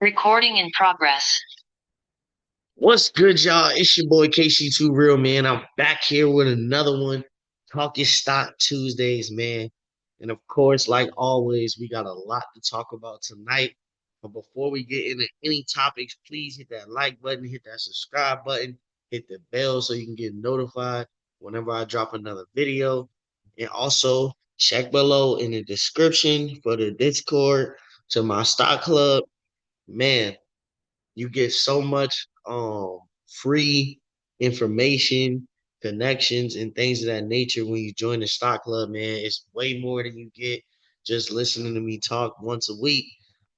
Recording in progress. What's good, y'all? It's your boy Kctooreal, man. I'm back here with another one. Talkin Stock Tuesdays, man. And of course, like always, we got a lot to talk about tonight. But before we get into any topics, please hit that like button, hit that subscribe button, hit the bell so you can get notified whenever I drop another video. And also check below in the description for the Discord to my stock club. Man, you get so much free information, connections, and things of that nature when you join the stock club, man. It's way more than you get just listening to me talk once a week.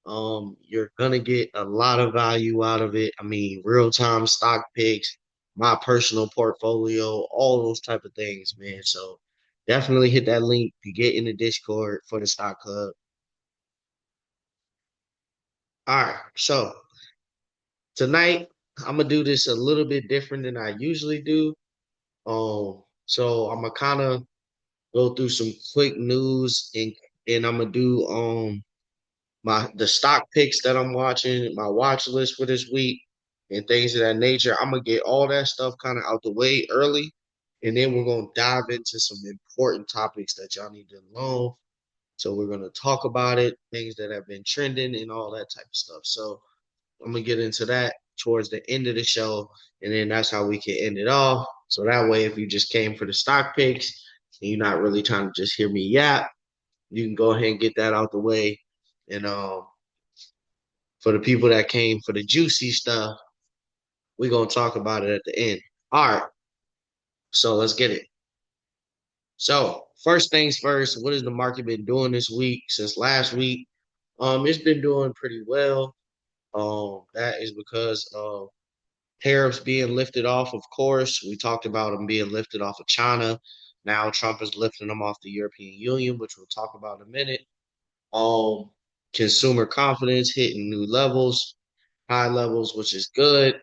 You're gonna get a lot of value out of it. I mean, real time stock picks, my personal portfolio, all those type of things, man. So definitely hit that link to get in the Discord for the stock club. All right, so tonight I'm gonna do this a little bit different than I usually do. So I'm gonna kind of go through some quick news and I'm gonna do the stock picks that I'm watching, my watch list for this week, and things of that nature. I'm gonna get all that stuff kind of out the way early, and then we're gonna dive into some important topics that y'all need to know. So we're gonna talk about it, things that have been trending, and all that type of stuff. So I'm gonna get into that towards the end of the show, and then that's how we can end it off. So that way, if you just came for the stock picks and you're not really trying to just hear me yap, you can go ahead and get that out the way. And for the people that came for the juicy stuff, we're gonna talk about it at the end. All right, so let's get it. So first things first, what has the market been doing this week since last week? It's been doing pretty well. That is because of tariffs being lifted off, of course. We talked about them being lifted off of China. Now Trump is lifting them off the European Union, which we'll talk about in a minute. Um, Consumer confidence hitting new levels, high levels, which is good.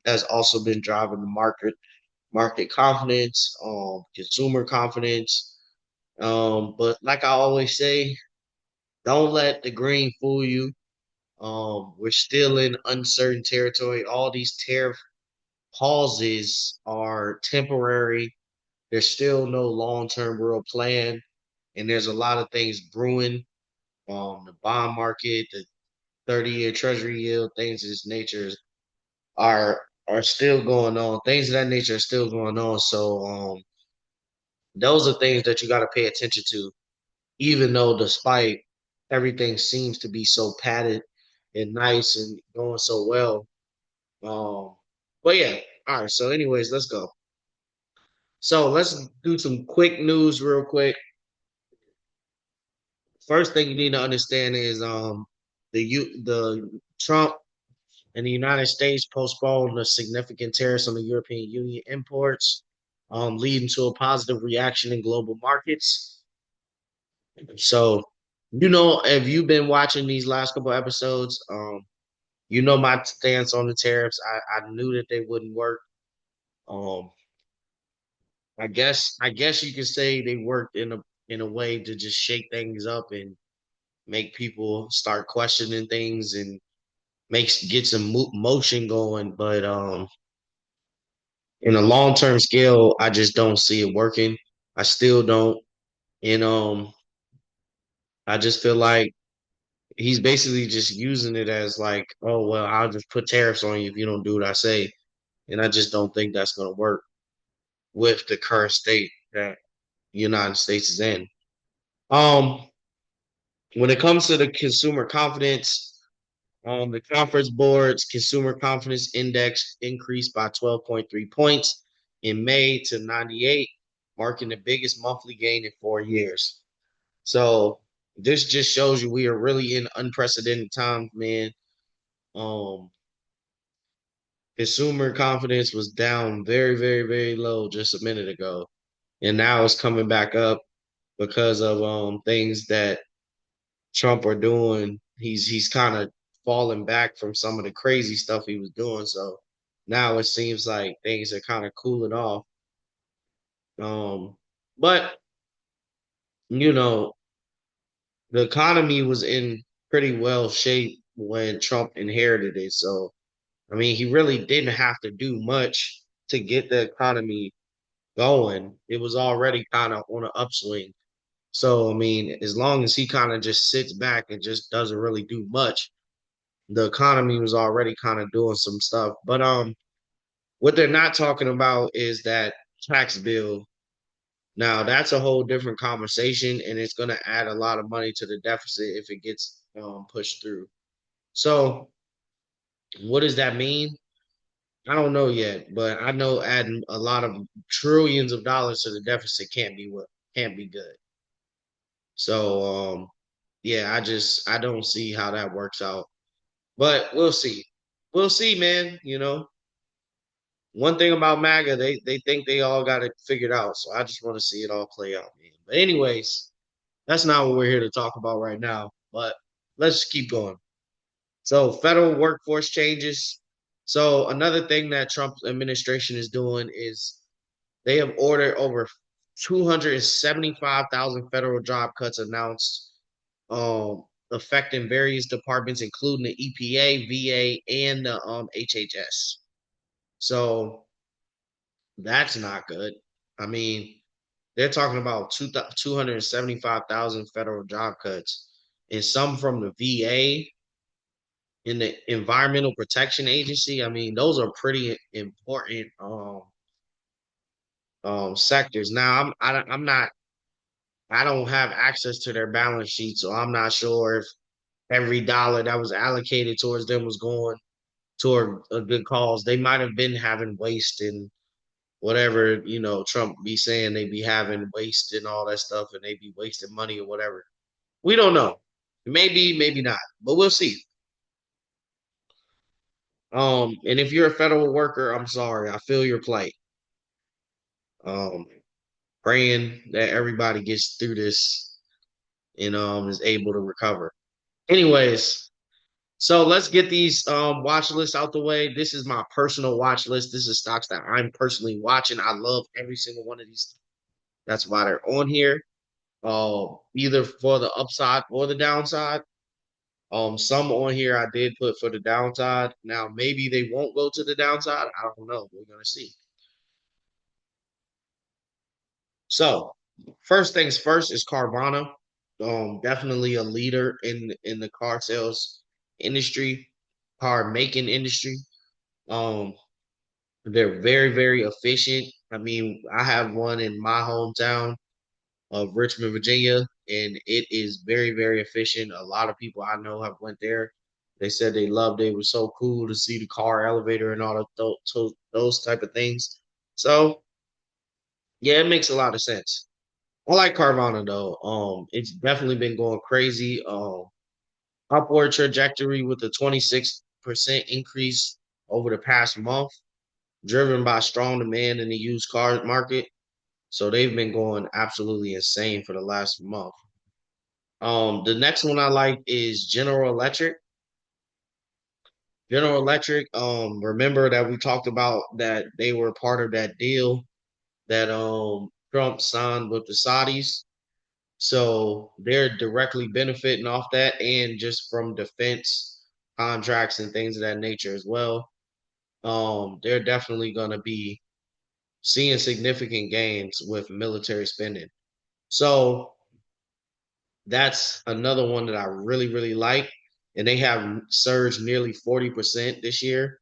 Has also been driving the market confidence, consumer confidence. But like I always say, don't let the green fool you. We're still in uncertain territory. All these tariff pauses are temporary. There's still no long-term real plan, and there's a lot of things brewing. The bond market, the 30-year Treasury yield, things of this nature are still going on. Things of that nature are still going on. So those are things that you got to pay attention to, even though despite everything seems to be so padded and nice and going so well. Um, but yeah, all right. So, anyways, let's go. So let's do some quick news real quick. First thing you need to understand is the Trump and the United States postponed the significant tariffs on the European Union imports, leading to a positive reaction in global markets. So, if you've been watching these last couple episodes, you know my stance on the tariffs. I knew that they wouldn't work. Um, I guess you could say they worked in a way to just shake things up and make people start questioning things and get some motion going. But in a long term scale, I just don't see it working. I still don't. And I just feel like he's basically just using it as like, oh well, I'll just put tariffs on you if you don't do what I say. And I just don't think that's gonna work with the current state that the United States is in. Um, when it comes to the consumer confidence, the conference board's consumer confidence index increased by 12.3 points in May to 98, marking the biggest monthly gain in 4 years. So this just shows you we are really in unprecedented times, man. Um, Consumer confidence was down very, very, very low just a minute ago, and now it's coming back up because of things that Trump are doing. He's kind of falling back from some of the crazy stuff he was doing. So now it seems like things are kind of cooling off. But you know, the economy was in pretty well shape when Trump inherited it. So I mean, he really didn't have to do much to get the economy going. It was already kind of on an upswing. So I mean, as long as he kind of just sits back and just doesn't really do much, the economy was already kind of doing some stuff. But what they're not talking about is that tax bill. Now that's a whole different conversation, and it's going to add a lot of money to the deficit if it gets pushed through. So what does that mean? I don't know yet, but I know adding a lot of trillions of dollars to the deficit can't be good. So yeah, I don't see how that works out. But we'll see. We'll see, man. You know, one thing about MAGA, they think they all got it figured out. So I just want to see it all play out, man. But anyways, that's not what we're here to talk about right now. But let's keep going. So federal workforce changes. So another thing that Trump's administration is doing is they have ordered over 275,000 federal job cuts announced, affecting various departments, including the EPA, VA, and the HHS. So that's not good. I mean, they're talking about 275,000 federal job cuts, and some from the VA in the Environmental Protection Agency. I mean, those are pretty important sectors. Now, I'm not I don't have access to their balance sheet, so I'm not sure if every dollar that was allocated towards them was going toward a good cause. They might have been having waste and whatever, Trump be saying they be having waste and all that stuff and they be wasting money or whatever. We don't know. Maybe, maybe not, but we'll see. And if you're a federal worker, I'm sorry. I feel your plight. Um, praying that everybody gets through this and is able to recover. Anyways, so let's get these watch lists out the way. This is my personal watch list. This is stocks that I'm personally watching. I love every single one of these. That's why they're on here. Either for the upside or the downside. Some on here I did put for the downside. Now maybe they won't go to the downside. I don't know. We're gonna see. So first things first is Carvana. Definitely a leader in the car sales industry, car making industry. Um, they're very, very efficient. I mean, I have one in my hometown of Richmond, Virginia, and it is very, very efficient. A lot of people I know have went there. They said they loved it. It was so cool to see the car elevator and all of those type of things. So yeah, it makes a lot of sense. I like Carvana though. It's definitely been going crazy. Upward trajectory with a 26% increase over the past month, driven by strong demand in the used car market. So they've been going absolutely insane for the last month. The next one I like is General Electric. General Electric, remember that we talked about that they were part of that deal that Trump signed with the Saudis. So they're directly benefiting off that and just from defense contracts and things of that nature as well. They're definitely going to be seeing significant gains with military spending. So that's another one that I really, really like. And they have surged nearly 40% this year,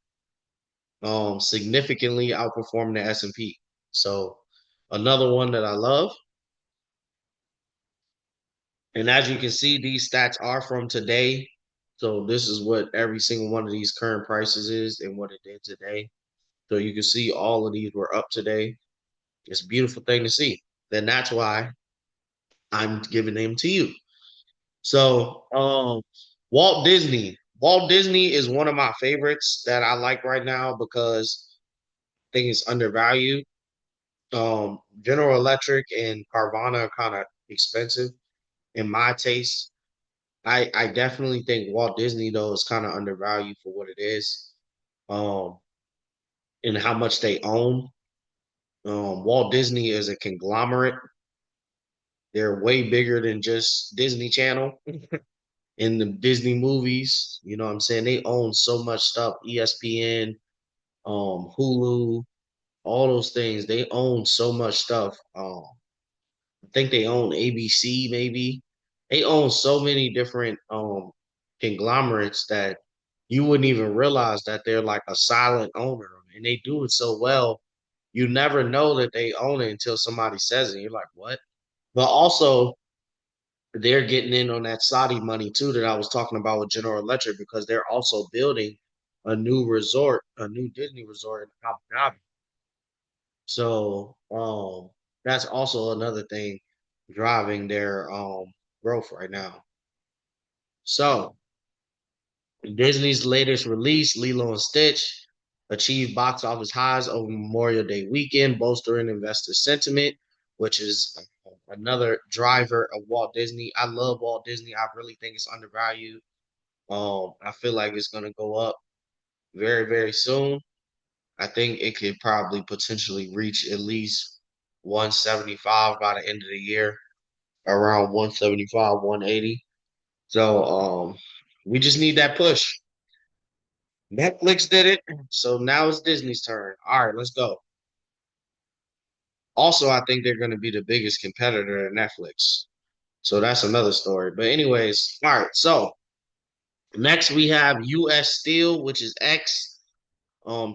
significantly outperforming the S&P. So another one that I love. And as you can see, these stats are from today. So this is what every single one of these current prices is and what it did today. So you can see all of these were up today. It's a beautiful thing to see. Then that's why I'm giving them to you. So Walt Disney. Walt Disney is one of my favorites that I like right now because I think it's undervalued. General Electric and Carvana are kind of expensive in my taste. I definitely think Walt Disney though is kind of undervalued for what it is, um, and how much they own. Walt Disney is a conglomerate. They're way bigger than just Disney Channel. in the Disney movies. You know what I'm saying? They own so much stuff. ESPN, Hulu, all those things. They own so much stuff. I think they own ABC maybe. They own so many different conglomerates that you wouldn't even realize that they're like a silent owner, and they do it so well. You never know that they own it until somebody says it. You're like, what? But also, they're getting in on that Saudi money too that I was talking about with General Electric because they're also building a new resort, a new Disney resort in Abu Dhabi. So that's also another thing driving their growth right now. So Disney's latest release, Lilo and Stitch, achieved box office highs over Memorial Day weekend, bolstering investor sentiment, which is another driver of Walt Disney. I love Walt Disney. I really think it's undervalued. I feel like it's gonna go up very, very soon. I think it could probably potentially reach at least 175 by the end of the year, around 175, 180. So we just need that push. Netflix did it, so now it's Disney's turn. All right, let's go. Also, I think they're going to be the biggest competitor to Netflix. So that's another story. But anyways, all right. So next we have US Steel, which is X,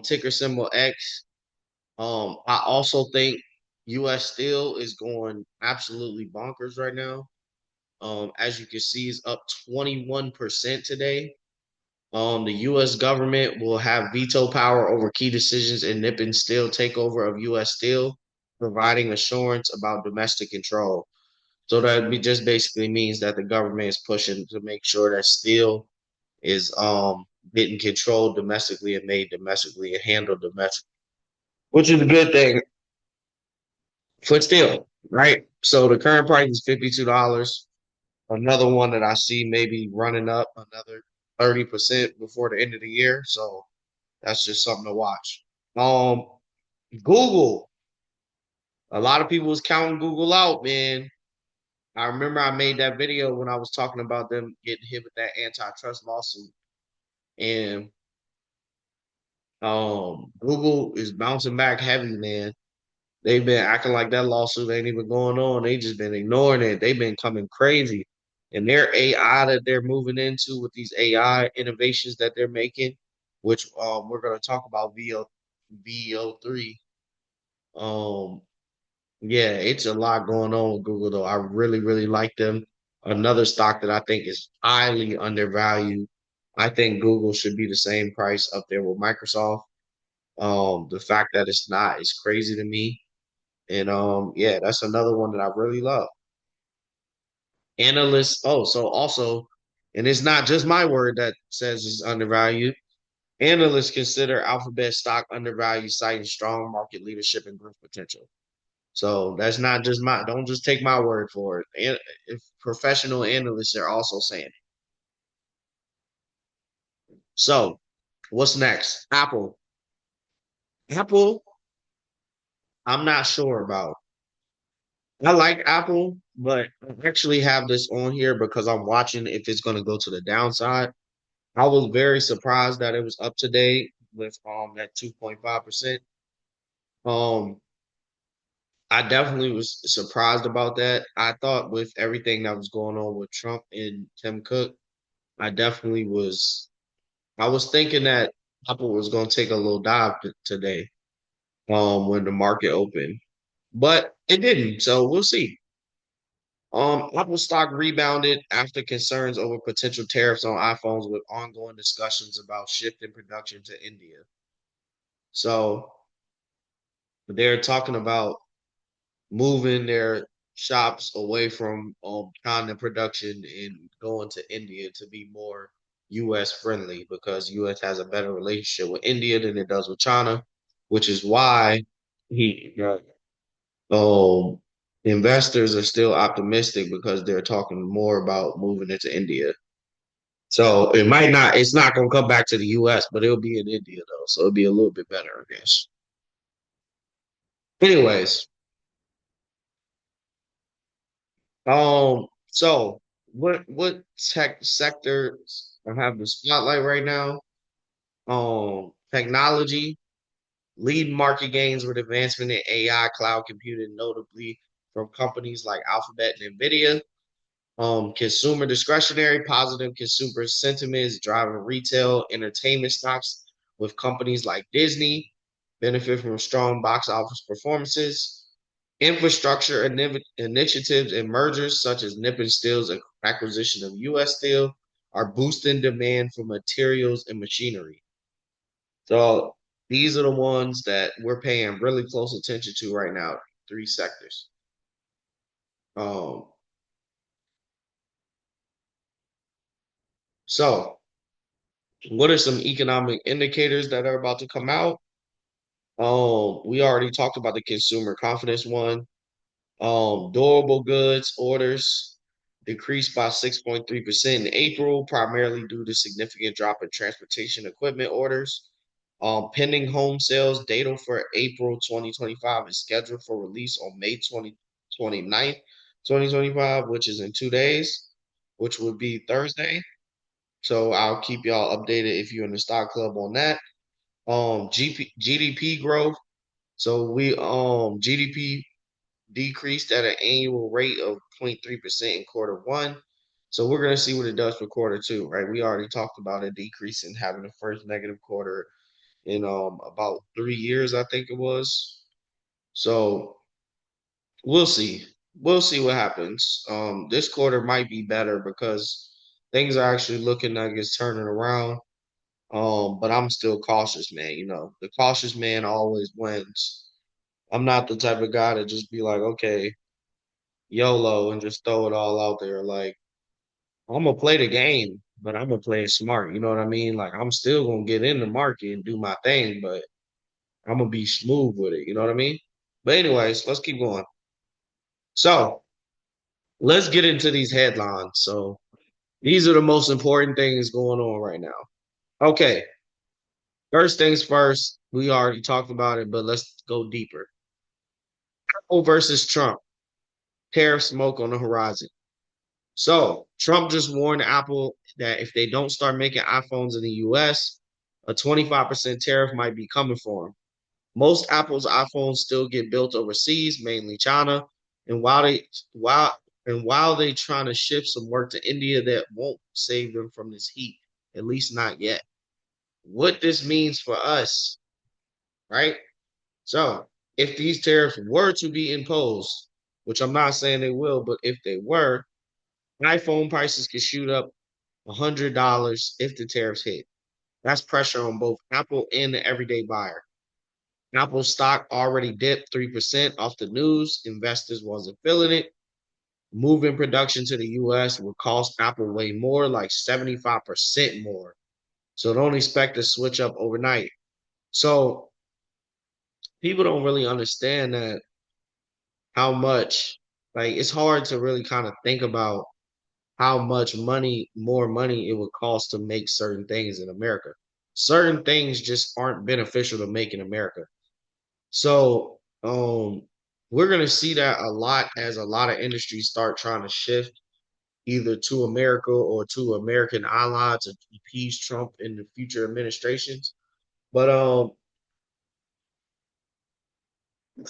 ticker symbol X. I also think US Steel is going absolutely bonkers right now. As you can see, it's up 21% today. The U.S. government will have veto power over key decisions in Nippon Steel takeover of U.S. Steel, providing assurance about domestic control. So just basically means that the government is pushing to make sure that steel is getting controlled domestically and made domestically and handled domestically, which is a good thing for steel, right? So the current price is $52. Another one that I see maybe running up another 30% before the end of the year. So that's just something to watch. Um, Google. A lot of people was counting Google out, man. I remember I made that video when I was talking about them getting hit with that antitrust lawsuit, and Google is bouncing back heavy, man. They've been acting like that lawsuit ain't even going on. They just been ignoring it. They've been coming crazy, and their AI that they're moving into with these AI innovations that they're making, which we're gonna talk about VO3. Um, yeah, it's a lot going on with Google though. I really, really like them. Another stock that I think is highly undervalued. I think Google should be the same price up there with Microsoft. The fact that it's not is crazy to me. And yeah, that's another one that I really love. Analysts, oh, so also, and it's not just my word that says it's undervalued. Analysts consider Alphabet stock undervalued, citing strong market leadership and growth potential. So that's not just don't just take my word for it. And if professional analysts are also saying it. So what's next? Apple. Apple, I'm not sure about. I like Apple, but I actually have this on here because I'm watching if it's going to go to the downside. I was very surprised that it was up today with that 2.5%. Um, I definitely was surprised about that. I thought with everything that was going on with Trump and Tim Cook, I definitely was. I was thinking that Apple was going to take a little dive today, when the market opened, but it didn't. So we'll see. Apple stock rebounded after concerns over potential tariffs on iPhones, with ongoing discussions about shifting production to India. So they're talking about moving their shops away from China production and going to India to be more US friendly because US has a better relationship with India than it does with China, which is why he um investors are still optimistic because they're talking more about moving into India. So it's not gonna come back to the US, but it'll be in India though. So it'll be a little bit better, I guess. Anyways, so what tech sectors have the spotlight right now? Technology, lead market gains with advancement in AI, cloud computing, notably from companies like Alphabet and Nvidia. Consumer discretionary, positive consumer sentiment is driving retail entertainment stocks with companies like Disney benefit from strong box office performances. Infrastructure initiatives and mergers such as Nippon Steel's acquisition of U.S. Steel are boosting demand for materials and machinery. So these are the ones that we're paying really close attention to right now. Three sectors. Um, so what are some economic indicators that are about to come out? We already talked about the consumer confidence one. Durable goods orders decreased by 6.3% in April, primarily due to significant drop in transportation equipment orders. Pending home sales data for April 2025 is scheduled for release on May 29th, 2025, which is in 2 days, which would be Thursday. So I'll keep y'all updated if you're in the stock club on that. GDP growth. So we GDP decreased at an annual rate of 0.3% in quarter one. So we're gonna see what it does for quarter two, right? We already talked about a decrease in having the first negative quarter in about 3 years, I think it was. So we'll see. We'll see what happens. This quarter might be better because things are actually looking like it's turning around. But I'm still cautious, man. You know, the cautious man always wins. I'm not the type of guy to just be like, okay, YOLO and just throw it all out there. Like, I'm gonna play the game, but I'm gonna play it smart. You know what I mean? Like, I'm still gonna get in the market and do my thing, but I'm gonna be smooth with it. You know what I mean? But anyways, let's keep going. So let's get into these headlines. So these are the most important things going on right now. Okay, first things first. We already talked about it, but let's go deeper. Apple versus Trump. Tariff smoke on the horizon. So Trump just warned Apple that if they don't start making iPhones in the US, a 25% tariff might be coming for them. Most Apple's iPhones still get built overseas, mainly China, and while they trying to shift some work to India, that won't save them from this heat, at least not yet. What this means for us, right? So, if these tariffs were to be imposed, which I'm not saying they will, but if they were, iPhone prices could shoot up $100 if the tariffs hit. That's pressure on both Apple and the everyday buyer. Apple stock already dipped 3% off the news. Investors wasn't feeling it. Moving production to the US would cost Apple way more, like 75% more. So don't expect to switch up overnight. So people don't really understand that how much, like, it's hard to really kind of think about how much money, more money it would cost to make certain things in America. Certain things just aren't beneficial to make in America. So we're gonna see that a lot as a lot of industries start trying to shift either to America or to American allies to appease Trump in the future administrations. But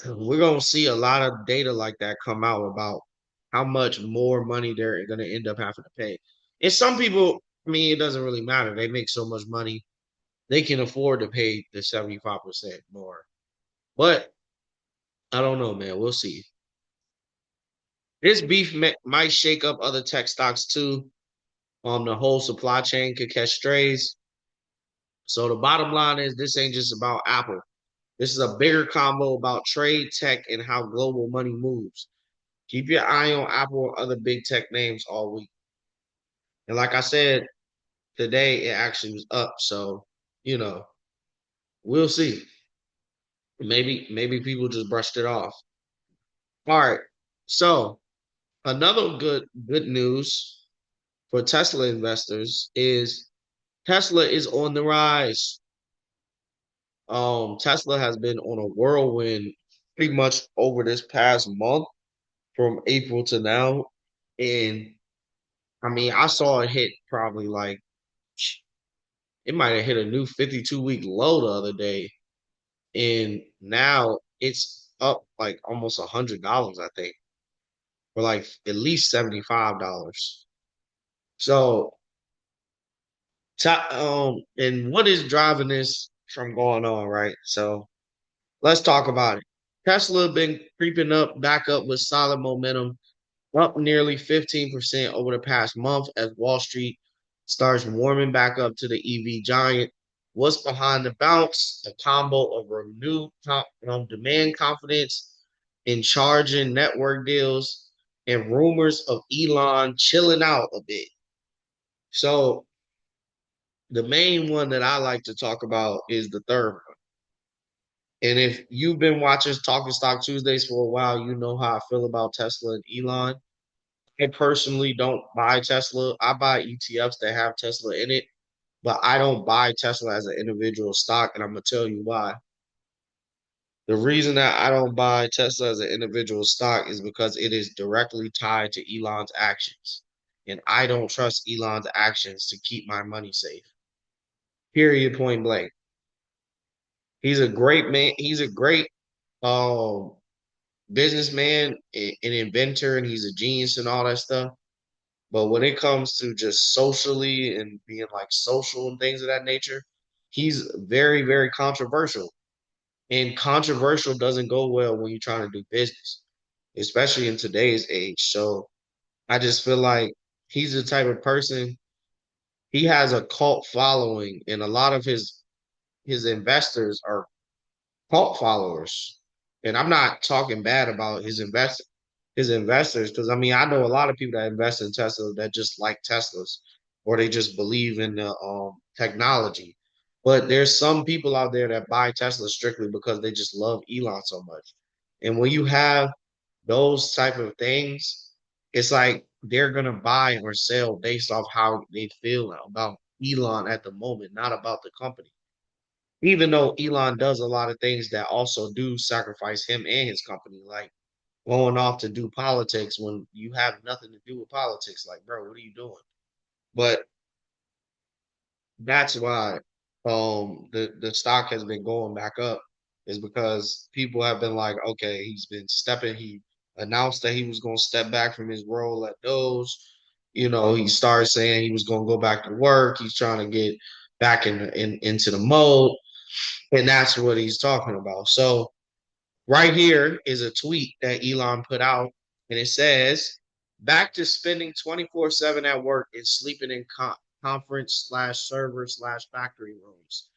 we're gonna see a lot of data like that come out about how much more money they're gonna end up having to pay. And some people, I mean, it doesn't really matter. They make so much money, they can afford to pay the 75% more. But I don't know, man. We'll see. This beef might shake up other tech stocks too. The whole supply chain could catch strays. So the bottom line is this ain't just about Apple. This is a bigger combo about trade, tech, and how global money moves. Keep your eye on Apple and other big tech names all week. And like I said, today it actually was up. So, you know, we'll see. Maybe people just brushed it off. All right. So another good news for Tesla investors is Tesla is on the rise. Tesla has been on a whirlwind pretty much over this past month from April to now. And I mean, I saw it hit probably like it might have hit a new 52-week low the other day, and now it's up like almost $100, I think, or like at least $75. So, and what is driving this from going on, right? So let's talk about it. Tesla been creeping up, back up with solid momentum, up nearly 15% over the past month as Wall Street starts warming back up to the EV giant. What's behind the bounce? A combo of renewed demand confidence in charging network deals and rumors of Elon chilling out a bit. So the main one that I like to talk about is the third one. And if you've been watching Talkin Stock Tuesdays for a while, you know how I feel about Tesla and Elon. I personally don't buy Tesla. I buy ETFs that have Tesla in it, but I don't buy Tesla as an individual stock, and I'm gonna tell you why. The reason that I don't buy Tesla as an individual stock is because it is directly tied to Elon's actions. And I don't trust Elon's actions to keep my money safe. Period, point blank. He's a great man. He's a great um businessman, an inventor, and he's a genius and all that stuff. But when it comes to just socially and being like social and things of that nature, he's very, very controversial. And controversial doesn't go well when you're trying to do business, especially in today's age. So I just feel like he's the type of person, he has a cult following, and a lot of his investors are cult followers. And I'm not talking bad about his investors, because I mean I know a lot of people that invest in Tesla that just like Teslas, or they just believe in the technology. But there's some people out there that buy Tesla strictly because they just love Elon so much. And when you have those type of things, it's like they're gonna buy or sell based off how they feel about Elon at the moment, not about the company. Even though Elon does a lot of things that also do sacrifice him and his company, like going off to do politics when you have nothing to do with politics. Like, bro, what are you doing? But that's why the stock has been going back up, is because people have been like, okay, he announced that he was gonna step back from his role at those. He started saying he was gonna go back to work. He's trying to get back into the mode. And that's what he's talking about. So right here is a tweet that Elon put out, and it says, "Back to spending 24/7 at work and sleeping in conference slash server slash factory rooms.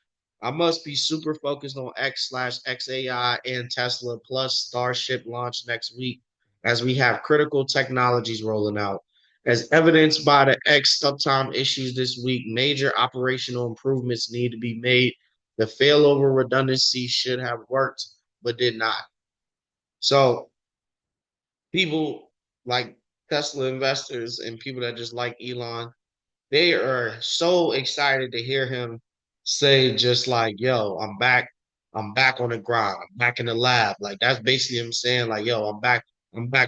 I must be super focused on X slash XAI and Tesla plus Starship launch next week as we have critical technologies rolling out. As evidenced by the X uptime issues this week, major operational improvements need to be made. The failover redundancy should have worked, but did not." So people like Tesla investors and people that just like Elon, they are so excited to hear him say just like, yo, I'm back on the grind, I'm back in the lab. Like that's basically him saying, like, yo, I'm back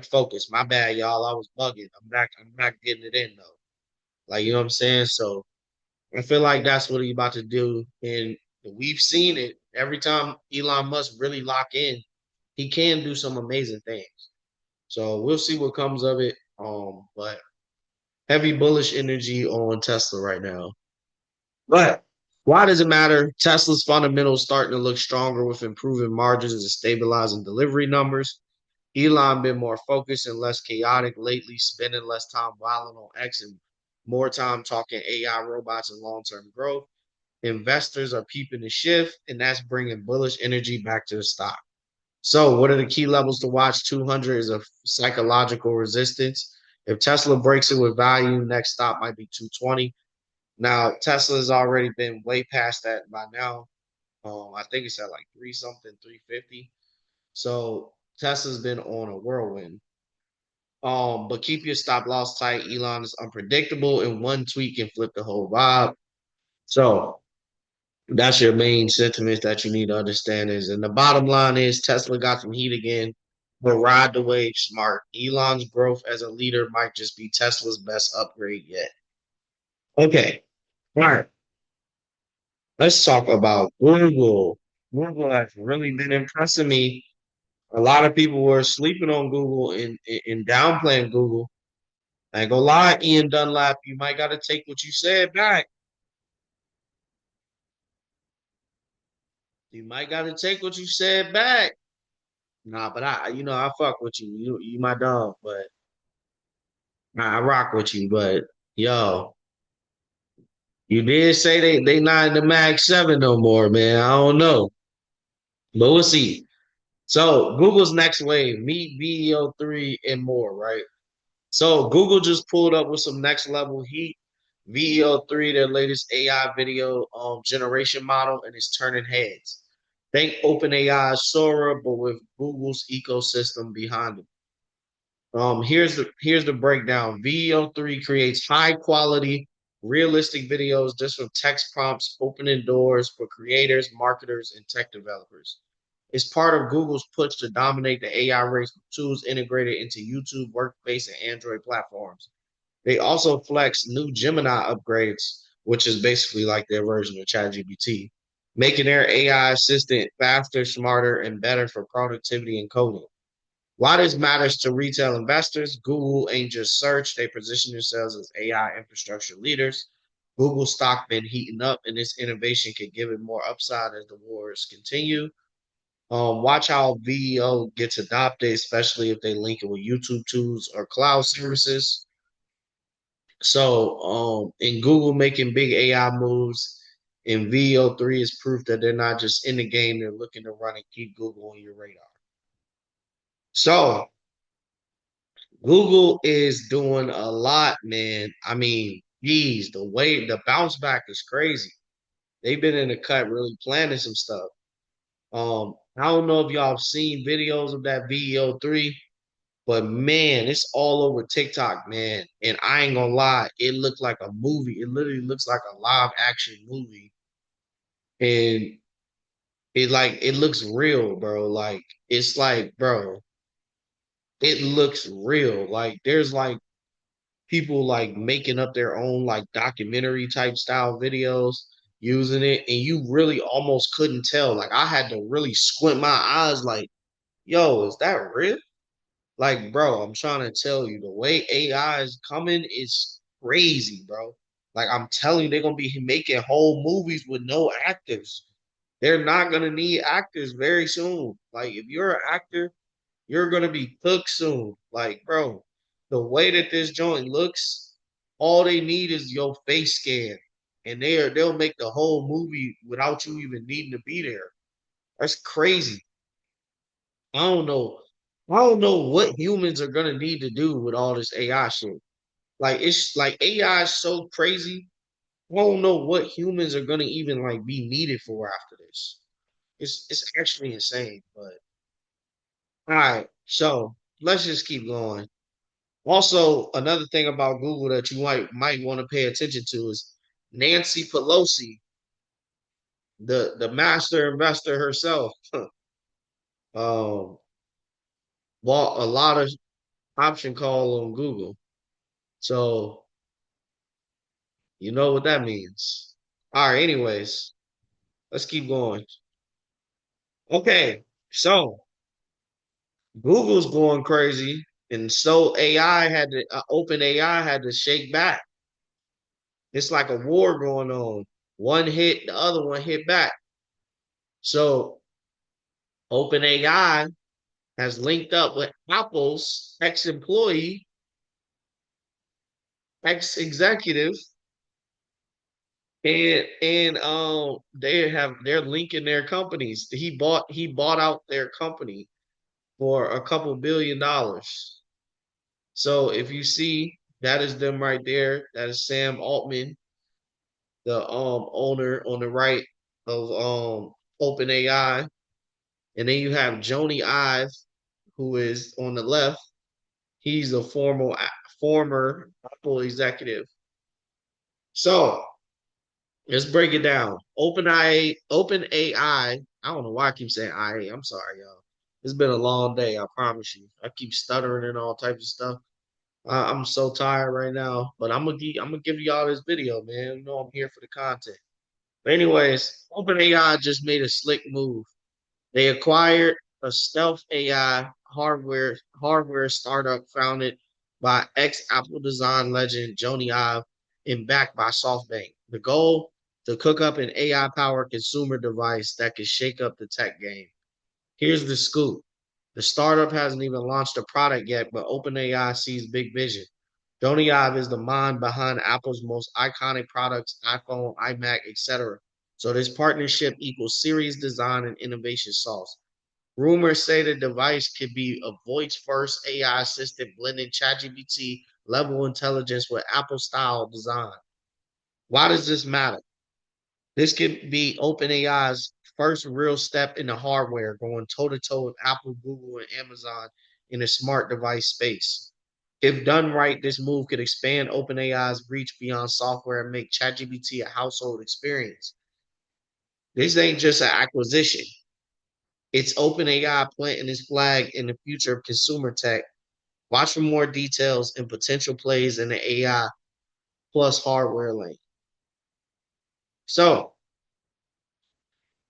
focused. My bad, y'all. I was bugging. I'm back getting it in though. Like, you know what I'm saying? So I feel like that's what he's about to do. And we've seen it every time Elon Musk really lock in, he can do some amazing things. So we'll see what comes of it. But heavy bullish energy on Tesla right now. But why does it matter? Tesla's fundamentals starting to look stronger with improving margins and stabilizing delivery numbers. Elon been more focused and less chaotic lately, spending less time wilding on X and more time talking AI, robots, and long-term growth. Investors are peeping the shift, and that's bringing bullish energy back to the stock. So, what are the key levels to watch? 200 is a psychological resistance. If Tesla breaks it with value, next stop might be 220. Now, Tesla's already been way past that by now. I think it's at like three something, 350. So Tesla's been on a whirlwind. But keep your stop loss tight. Elon is unpredictable, and one tweet can flip the whole vibe. So that's your main sentiments that you need to understand is, and the bottom line is Tesla got some heat again. but ride the wave smart. Elon's growth as a leader might just be Tesla's best upgrade yet. Okay, all right. Let's talk about Google. Google has really been impressing me. A lot of people were sleeping on Google and downplaying Google. I ain't gonna lie, Ian Dunlap, you might got to take what you said back. You might got to take what you said back. Nah, but I fuck with you. You my dog, but I rock with you. But yo, you did say they not in the Mag 7 no more, man. I don't know, but we'll see. So Google's next wave, meet VEO3 and more, right? So Google just pulled up with some next level heat. VEO3, their latest AI video generation model, and it's turning heads. Think OpenAI Sora, but with Google's ecosystem behind it. Here's the breakdown. VEO3 creates high quality, realistic videos just from text prompts, opening doors for creators, marketers, and tech developers. It's part of Google's push to dominate the AI race with tools integrated into YouTube, Workspace, and Android platforms. They also flex new Gemini upgrades, which is basically like their version of ChatGPT, making their AI assistant faster, smarter, and better for productivity and coding. Why this matters to retail investors, Google ain't just search, they position themselves as AI infrastructure leaders. Google stock been heating up, and this innovation could give it more upside as the wars continue. Watch how VEO gets adopted, especially if they link it with YouTube tools or cloud services. So, in Google making big AI moves, and VEO3 is proof that they're not just in the game, they're looking to run and keep Google on your radar. So, Google is doing a lot, man. I mean, geez, the bounce back is crazy. They've been in the cut really planning some stuff. I don't know if y'all have seen videos of that VEO3, but man, it's all over TikTok, man. And I ain't gonna lie, it looked like a movie. It literally looks like a live action movie. And it looks real, bro. Like it's like, bro, it looks real. Like there's like people like making up their own like documentary type style videos using it, and you really almost couldn't tell. Like I had to really squint my eyes, like, yo, is that real? Like, bro, I'm trying to tell you, the way AI is coming is crazy, bro. Like, I'm telling you, they're gonna be making whole movies with no actors. They're not gonna need actors very soon. Like, if you're an actor, you're gonna be cooked soon. Like, bro, the way that this joint looks, all they need is your face scan, and they'll make the whole movie without you even needing to be there. That's crazy. I don't know. I don't know what humans are gonna need to do with all this AI shit. Like it's like AI is so crazy. I don't know what humans are gonna even like be needed for after this. It's actually insane. But all right, so let's just keep going. Also, another thing about Google that you might want to pay attention to is Nancy Pelosi, the master investor herself, um, bought a lot of option call on Google. So you know what that means. All right, anyways, let's keep going. Okay, so Google's going crazy, and so Open AI had to shake back. It's like a war going on. One hit, the other one hit back. So Open AI has linked up with Apple's ex-employee, ex-executive, and they're linking their companies. He bought out their company for a couple $1 billion. So if you see, that is them right there. That is Sam Altman, the owner on the right of OpenAI, and then you have Joni Ive, who is on the left. He's a former Apple executive. So let's break it down. OpenAI. I don't know why I keep saying IA. I'm sorry, y'all. It's been a long day, I promise you. I keep stuttering and all types of stuff. I'm so tired right now, but I'm gonna give y'all this video, man. You know I'm here for the content. But anyways, OpenAI just made a slick move. They acquired a stealth AI hardware startup founded by ex-Apple design legend Jony Ive and backed by SoftBank. The goal: to cook up an AI-powered consumer device that could shake up the tech game. Here's the scoop. The startup hasn't even launched a product yet, but OpenAI sees big vision. Jony Ive is the mind behind Apple's most iconic products, iPhone, iMac, etc. So this partnership equals serious design and innovation sauce. Rumors say the device could be a voice-first AI assistant blending ChatGPT level intelligence with Apple-style design. Why does this matter? This could be OpenAI's first real step in the hardware, going toe-to-toe with Apple, Google, and Amazon in the smart device space. If done right, this move could expand OpenAI's reach beyond software and make ChatGPT a household experience. This ain't just an acquisition. It's OpenAI planting its flag in the future of consumer tech. Watch for more details and potential plays in the AI plus hardware lane. So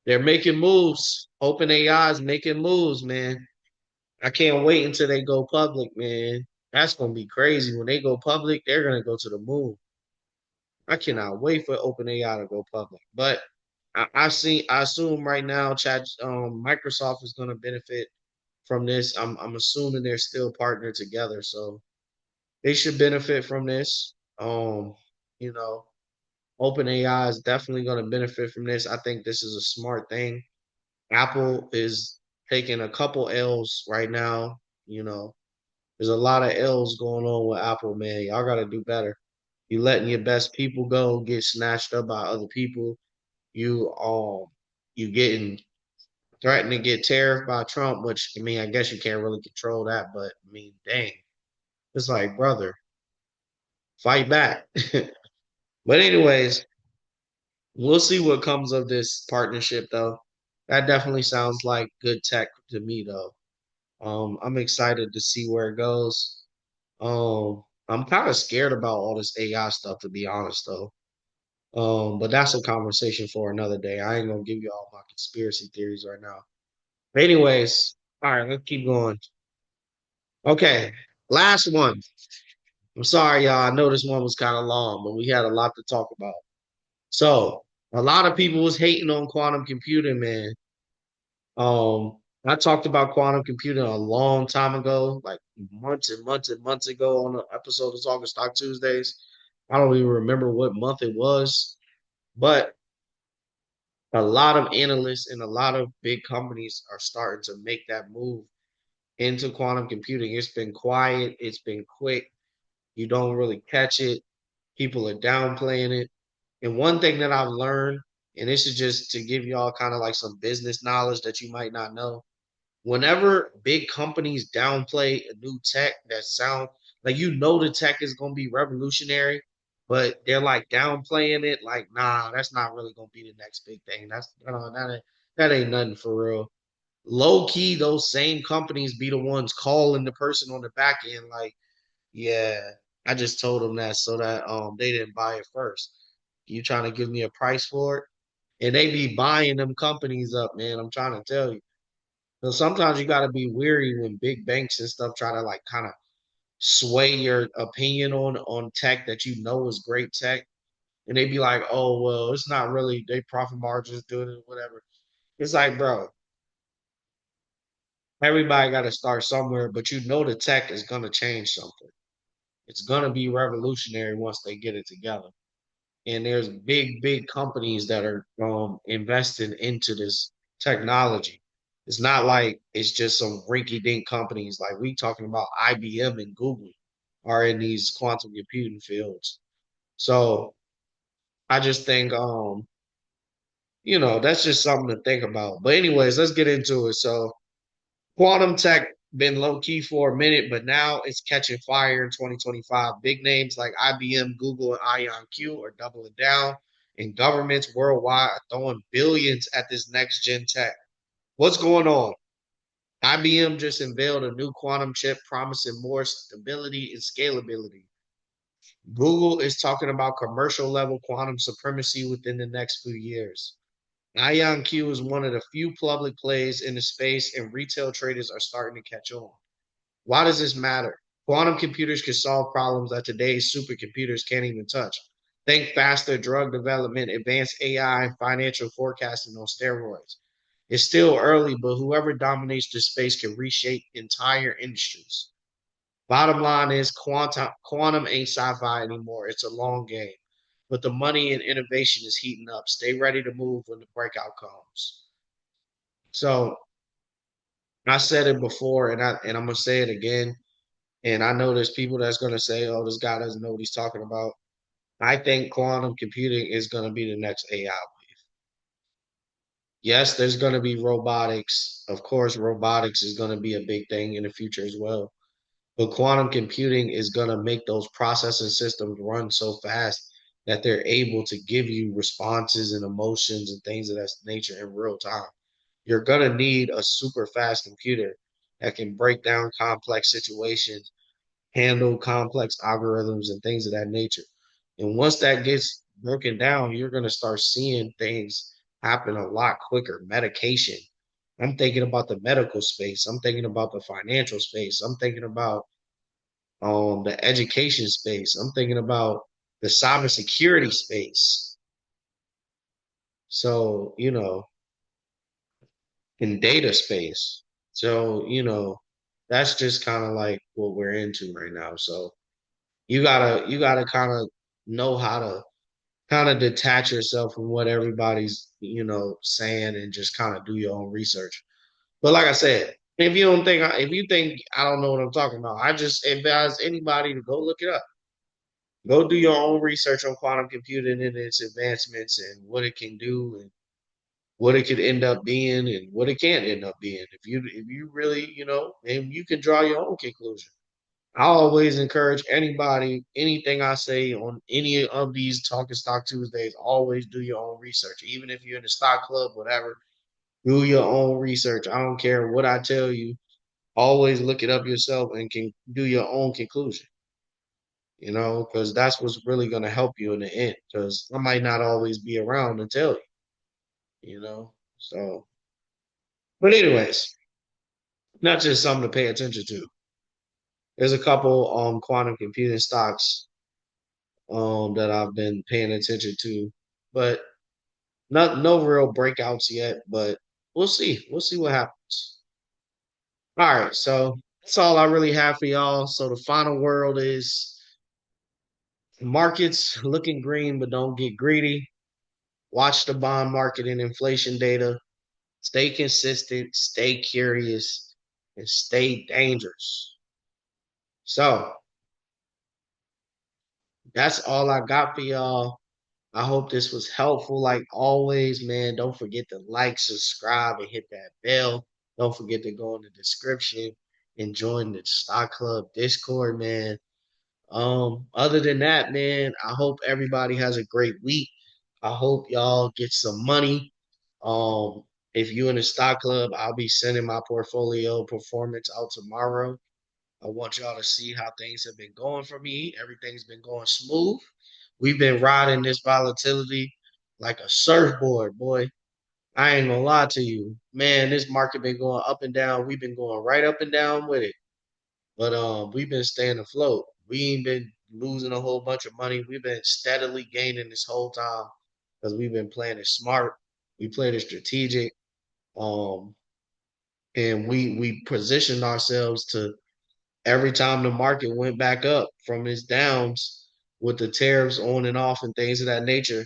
they're making moves. OpenAI is making moves, man. I can't wait until they go public, man. That's gonna be crazy. When they go public, they're gonna go to the moon. I cannot wait for OpenAI to go public. But I assume right now, Microsoft is gonna benefit from this. I'm assuming they're still partnered together, so they should benefit from this. You know, OpenAI is definitely gonna benefit from this. I think this is a smart thing. Apple is taking a couple L's right now. You know, there's a lot of L's going on with Apple, man. Y'all gotta do better. You letting your best people go, get snatched up by other people. You you getting threatened to get tariffed by Trump, which I mean, I guess you can't really control that, but I mean, dang, it's like, brother, fight back. But anyways, we'll see what comes of this partnership, though. That definitely sounds like good tech to me, though. I'm excited to see where it goes. I'm kind of scared about all this AI stuff, to be honest, though. But that's a conversation for another day. I ain't gonna give you all my conspiracy theories right now. But anyways, all right, let's keep going. Okay, last one. I'm sorry, y'all. I know this one was kind of long, but we had a lot to talk about. So a lot of people was hating on quantum computing, man. I talked about quantum computing a long time ago, like months and months and months ago on an episode of Talkin Stock Tuesdays. I don't even remember what month it was, but a lot of analysts and a lot of big companies are starting to make that move into quantum computing. It's been quiet, it's been quick. You don't really catch it. People are downplaying it. And one thing that I've learned, and this is just to give y'all kind of like some business knowledge that you might not know. Whenever big companies downplay a new tech that sound like the tech is gonna be revolutionary, but they're like downplaying it, like nah, that's not really gonna be the next big thing. That ain't nothing for real. Low key, those same companies be the ones calling the person on the back end, like, yeah, I just told them that so that they didn't buy it first. You trying to give me a price for it? And they be buying them companies up, man. I'm trying to tell you. So sometimes you got to be weary when big banks and stuff try to like kind of sway your opinion on tech that you know is great tech, and they be like, "Oh well, it's not really they profit margins doing it, whatever." It's like, bro, everybody got to start somewhere, but you know the tech is gonna change something. It's gonna be revolutionary once they get it together. And there's big companies that are investing into this technology. It's not like it's just some rinky-dink companies like we talking about. IBM and Google are in these quantum computing fields. So I just think that's just something to think about. But anyways, let's get into it. So quantum tech been low key for a minute, but now it's catching fire in 2025. Big names like IBM, Google, and IonQ are doubling down, and governments worldwide are throwing billions at this next gen tech. What's going on? IBM just unveiled a new quantum chip promising more stability and scalability. Google is talking about commercial level quantum supremacy within the next few years. IonQ is one of the few public plays in the space, and retail traders are starting to catch on. Why does this matter? Quantum computers can solve problems that today's supercomputers can't even touch. Think faster drug development, advanced AI, and financial forecasting on steroids. It's still early, but whoever dominates this space can reshape entire industries. Bottom line is quantum ain't sci-fi anymore. It's a long game. But the money and innovation is heating up. Stay ready to move when the breakout comes. So I said it before, and I'm gonna say it again. And I know there's people that's gonna say, "Oh, this guy doesn't know what he's talking about." I think quantum computing is gonna be the next AI. Yes, there's gonna be robotics. Of course, robotics is gonna be a big thing in the future as well. But quantum computing is going to make those processing systems run so fast that they're able to give you responses and emotions and things of that nature in real time. You're going to need a super fast computer that can break down complex situations, handle complex algorithms, and things of that nature. And once that gets broken down, you're going to start seeing things happen a lot quicker. Medication. I'm thinking about the medical space. I'm thinking about the financial space. I'm thinking about the education space. I'm thinking about the cybersecurity space. So, in data space. So, that's just kind of like what we're into right now. So you gotta kind of know how to kind of detach yourself from what everybody's, saying and just kind of do your own research. But like I said, if you think I don't know what I'm talking about, I just advise anybody to go look it up. Go do your own research on quantum computing and its advancements and what it can do and what it could end up being and what it can't end up being. If you really, and you can draw your own conclusion. I always encourage anybody, anything I say on any of these Talking Stock Tuesdays, always do your own research. Even if you're in the stock club, whatever, do your own research. I don't care what I tell you. Always look it up yourself and can do your own conclusion. Because that's what's really going to help you in the end. Because I might not always be around to tell you. So, but anyways, not just something to pay attention to. There's a couple quantum computing stocks that I've been paying attention to, but not no real breakouts yet. But we'll see. We'll see what happens. All right, so that's all I really have for y'all. So the final word is markets looking green, but don't get greedy. Watch the bond market and inflation data. Stay consistent, stay curious, and stay dangerous. So that's all I got for y'all. I hope this was helpful. Like always, man, don't forget to like, subscribe, and hit that bell. Don't forget to go in the description and join the Stock Club Discord, man. Other than that, man, I hope everybody has a great week. I hope y'all get some money. Um, if you in the stock club, I'll be sending my portfolio performance out tomorrow. I want y'all to see how things have been going for me. Everything's been going smooth. We've been riding this volatility like a surfboard, boy. I ain't gonna lie to you. Man, this market been going up and down. We've been going right up and down with it. But we've been staying afloat. We ain't been losing a whole bunch of money. We've been steadily gaining this whole time because we've been playing it smart. We played it strategic. Um, and we positioned ourselves to every time the market went back up from its downs with the tariffs on and off and things of that nature,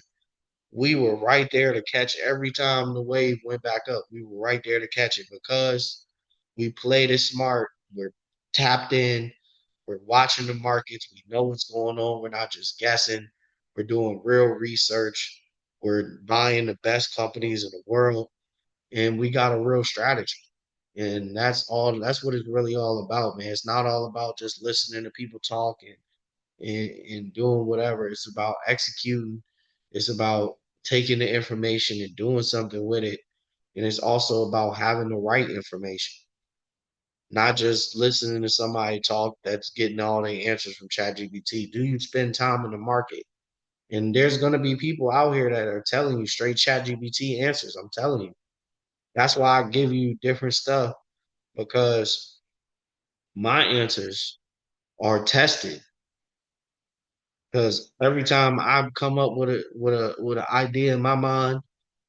we were right there to catch every time the wave went back up. We were right there to catch it because we played it smart. We're tapped in. We're watching the markets. We know what's going on. We're not just guessing. We're doing real research. We're buying the best companies in the world, and we got a real strategy. And that's all. That's what it's really all about, man. It's not all about just listening to people talk and doing whatever. It's about executing. It's about taking the information and doing something with it. And it's also about having the right information. not just listening to somebody talk that's getting all the answers from ChatGPT. Do you spend time in the market? And there's gonna be people out here that are telling you straight ChatGPT answers. I'm telling you. That's why I give you different stuff because my answers are tested. Because every time I come up with an idea in my mind,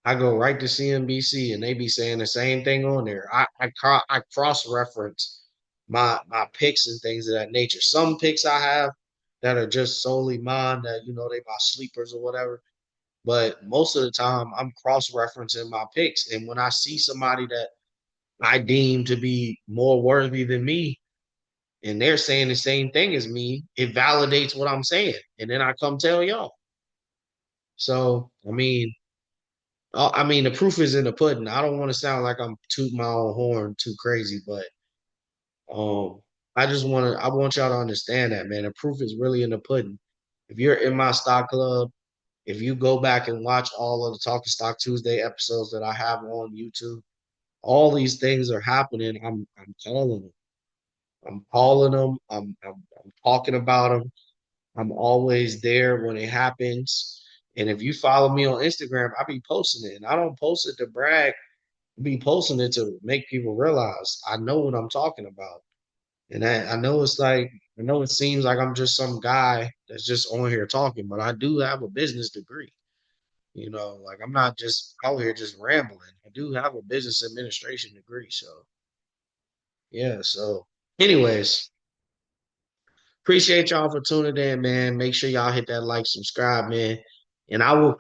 I go right to CNBC and they be saying the same thing on there. I cross reference my picks and things of that nature. Some picks I have that are just solely mine that they my sleepers or whatever. But most of the time I'm cross referencing my picks. And when I see somebody that I deem to be more worthy than me, and they're saying the same thing as me, it validates what I'm saying. And then I come tell y'all. So, the proof is in the pudding. I don't want to sound like I'm tooting my own horn too crazy, but um, I want y'all to understand that, man. The proof is really in the pudding. If you're in my stock club, if you go back and watch all of the Talkin Stock Tuesday episodes that I have on YouTube, all these things are happening. I'm calling them. I'm calling them. I'm talking about them. I'm always there when it happens. And if you follow me on Instagram, I be posting it. And I don't post it to brag. I be posting it to make people realize I know what I'm talking about. And I know I know it seems like I'm just some guy that's just on here talking, but I do have a business degree. Like I'm not just out here just rambling. I do have a business administration degree. So yeah. So anyways, appreciate y'all for tuning in, man. Make sure y'all hit that like, subscribe, man. And I will